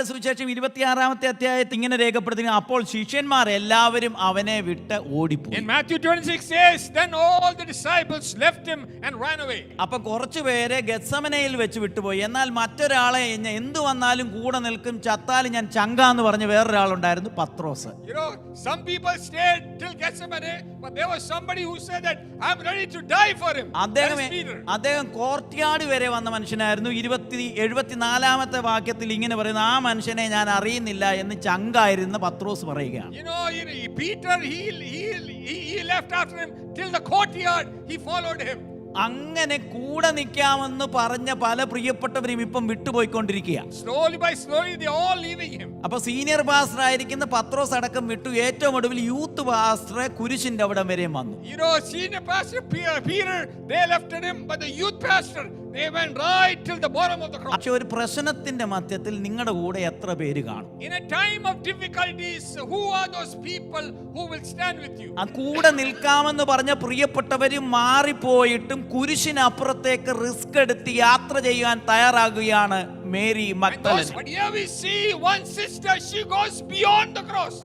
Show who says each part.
Speaker 1: സുവിശേഷം 26-ാമത്തെ അധ്യായത്തിൽ ഇങ്ങനെ രേഖപ്പെടുത്തുന്നു, അപ്പോൾ ശിഷ്യന്മാർ എല്ലാവരും അവനെ വിട്ട് ഓടിപ്പോയി.
Speaker 2: In Matthew 26 says, then all the disciples left him and ran away.
Speaker 1: അപ്പോൾ കുറച്ചു പേരെ ഗെത്സമനയിൽ വെച്ച് വിട്ടുപോയി. എന്നാൽ മറ്റൊരാളെ എന്ത് വന്നാലും കൂടെ നിൽക്കും, ചത്താലും ഞാൻ ചങ്കാന്ന് പറഞ്ഞ വേറൊരാളുണ്ടായിരുന്നു, പത്രോസ്.
Speaker 2: You know, some people stayed till Gethsemane, but there was somebody who said that I'm ready to die for him.
Speaker 1: അദ്ദേഹം കോർട്ട്യാർഡ് വരെ വന്ന മനുഷ്യനായിരുന്നു. 74-ാമത്തെ വാക്യത്തിൽ ഇങ്ങനെ പറയുന്നു, ആ മനുഷ്യനെ ഞാൻ അറിയുന്നില്ല എന്ന് ചങ്കായിരുന്ന പത്രോസ് പറയുകയാണ്.
Speaker 2: You know, Peter he left after him till the courtyard. He followed him.
Speaker 1: അങ്ങനെ കൂടെ നിൽക്കാമെന്ന് പറഞ്ഞ പല പ്രിയപ്പെട്ടവരും ഇപ്പം വിട്ടുപോയിക്കൊണ്ടിരിക്കുക.
Speaker 2: Slowly by slowly they all leaving him.
Speaker 1: അപ്പൊ സീനിയർ പാസ്റ്റർ ആയിരിക്കുന്ന പത്രോസ് അടക്കം വിട്ടു. ഏറ്റവും ഒടുവിൽ യൂത്ത് പാസ്റ്റർ കുരിശിന്റെ അവിടം വരെയും വന്നു.
Speaker 2: You know, senior pastor Peter they left him, but the youth pastor they went right till the bottom of the cross.
Speaker 1: പക്ഷേ ഒരു പ്രശ്നത്തിന്റെ മധ്യത്തിൽ നിങ്ങളുടെ കൂടെ എത്ര പേര് കാണും?
Speaker 2: In a time of difficulties, who are those people who will stand with you?
Speaker 1: ആ കൂടെ നിൽക്കാമെന്ന് പറഞ്ഞ പ്രിയപ്പെട്ടവരും മാറിപ്പോയിട്ടും കുരിശിനപ്പുറത്തേക്ക് റിസ്ക് എടുത്ത് യാത്ര ചെയ്യാൻ തയ്യാറാകുകയാണ് Mary Magdalene.
Speaker 2: But here we see one sister, she goes beyond the cross.